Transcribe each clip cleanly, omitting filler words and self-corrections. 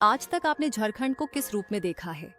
आज तक आपने झारखंड को किस रूप में देखा है?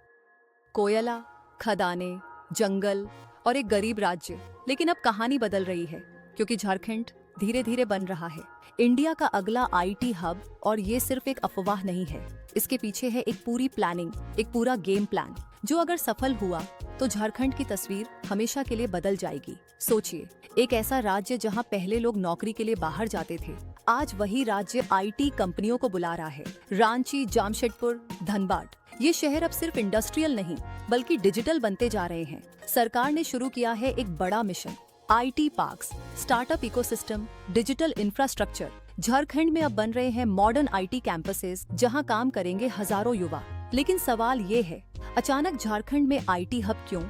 कोयला, खदानें, जंगल और एक गरीब राज्य। लेकिन अब कहानी बदल रही है, क्योंकि झारखंड धीरे धीरे बन रहा है इंडिया का अगला आईटी हब। और ये सिर्फ एक अफवाह नहीं है, इसके पीछे है एक पूरी प्लानिंग, एक पूरा गेम प्लान, जो अगर सफल हुआ तो झारखंड की तस्वीर हमेशा के लिए बदल जाएगी। सोचिए, एक ऐसा राज्य जहां पहले लोग नौकरी के लिए बाहर जाते थे, आज वही राज्य आईटी कंपनियों को बुला रहा है। रांची, जामशेदपुर, धनबाद, ये शहर अब सिर्फ इंडस्ट्रियल नहीं बल्कि डिजिटल बनते जा रहे हैं। सरकार ने शुरू किया है एक बड़ा mission, IT parks, startup ecosystem, digital infrastructure. Jharkhand में अब बन रहे हैं मॉडर्न आईटी कैंपसेस, जहां काम करेंगे हजारों युवा। लेकिन सवाल ये है, अचानक झारखंड में आईटी हब क्यों?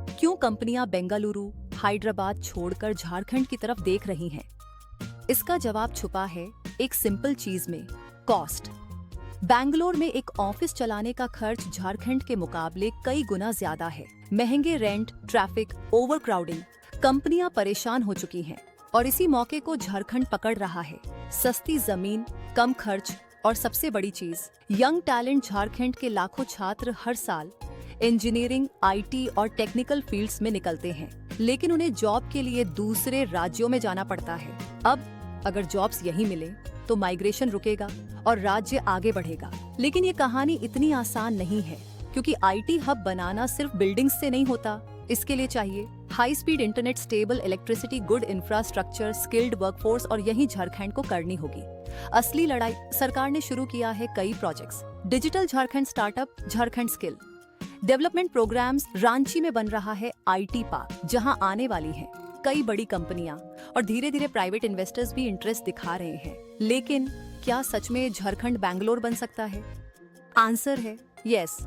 क्यों कंपनियां बेंगलुरु, हैदराबाद छोड़कर झारखंड की तरफ देख रही हैं? इसका जवाब छुपा है एक सिंपल चीज में, कॉस्ट। बैंगलोर में एक ऑफिस चलाने का खर्च झारखंड के मुकाबले कई गुना ज्यादा है। महंगे रेंट, ट्रैफिक, ओवरक्राउडिंग, कंपनियां परेशान हो चुकी हैं। और इसी मौके को झारखंड पकड़ रहा है। सस्ती जमीन, कम खर्च और सबसे बड़ी चीज, यंग टैलेंट। झारखंड के लाखों छात्र हर साल इंजीनियरिंग, आईटी और टेक्निकल फील्ड्स में निकलते हैं, लेकिन उन्हें जॉब के लिए दूसरे राज्यों में जाना पड़ता है। अब अगर जॉब्स यहीं मिले तो माइग्रेशन रुकेगा और राज्य आगे बढ़ेगा। लेकिन ये कहानी इतनी आसान नहीं है, क्योंकि आईटी हब बनाना सिर्फ बिल्डिंग्स से नहीं होता। इसके लिए चाहिए high speed internet, stable electricity, good infrastructure, skilled workforce, और यही झारखंड को करनी होगी। असली लड़ाई, सरकार ने शुरू किया है कई projects. Digital Jharkhand startup, Jharkhand skill development programmes. Ranchi में बन रहा है आईटी पार्क, जहां आने वाली है कई बड़ी कंपनियां, और धीरे धीरे प्राइवेट इन्वेस्टर्स भी इंटरेस्ट दिखा रहे हैं। लेकिन क्या सच में झारखंड बैंगलोर बन सकता है? आंसर है यस,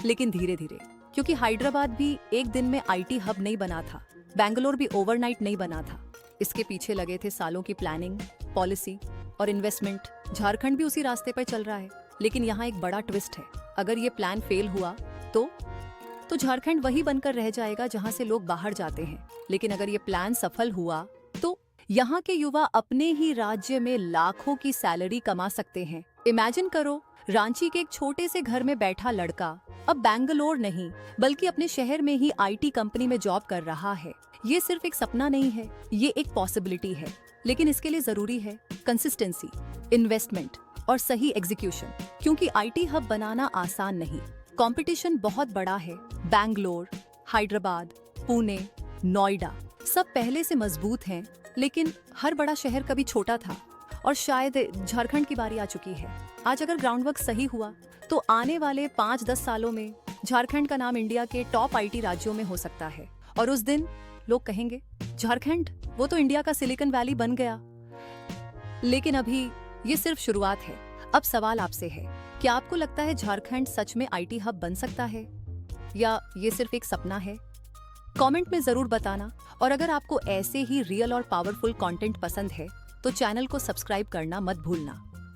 लेकिन धीरे धीरे। क्योंकि हैदराबाद भी एक दिन में आईटी हब नहीं बना था, बैंगलोर भी ओवरनाइट नहीं बना था। इसके पीछे लगे थे सालों की प्लानिंग, पॉलिसी और इन्वेस्टमेंट। झारखंड भी उसी रास्ते पर चल रहा है। लेकिन यहाँ एक बड़ा ट्विस्ट है, अगर ये प्लान फेल हुआ तो झारखंड वही बनकर रह जाएगा जहाँ से लोग बाहर जाते हैं। लेकिन अगर ये प्लान सफल हुआ तो यहाँ के युवा अपने ही राज्य में लाखों की सैलरी कमा सकते हैं। इमेजिन करो, रांची के एक छोटे से घर में बैठा लड़का अब बैंगलोर नहीं बल्कि अपने शहर में ही आईटी कंपनी में जॉब कर रहा है। ये सिर्फ एक सपना नहीं है, ये एक पॉसिबिलिटी है। लेकिन इसके लिए जरूरी है कंसिस्टेंसी, इन्वेस्टमेंट और सही एग्जीक्यूशन। क्योंकि आईटी हब बनाना आसान नहीं, कंपटीशन बहुत बड़ा है। बैंगलोर, हैदराबाद, पुणे, नोएडा सब पहले से मजबूत हैं, लेकिन हर बड़ा शहर कभी छोटा था। और शायद झारखंड की बारी आ चुकी है। आज अगर ग्राउंडवर्क सही हुआ तो आने वाले 5-10 सालों में झारखंड का नाम इंडिया के टॉप आईटी राज्यों में हो सकता है। और उस दिन लोग कहेंगे, झारखंड वो तो इंडिया का सिलिकॉन वैली बन गया। लेकिन अभी ये सिर्फ शुरुआत है। अब सवाल आपसे है, क्या आपको लगता है झारखंड सच में आईटी हब बन सकता है, या ये सिर्फ एक सपना है? कमेंट में जरूर बताना। और अगर आपको ऐसे ही रियल और पावरफुल कंटेंट पसंद है तो चैनल को सब्सक्राइब करना मत भूलना।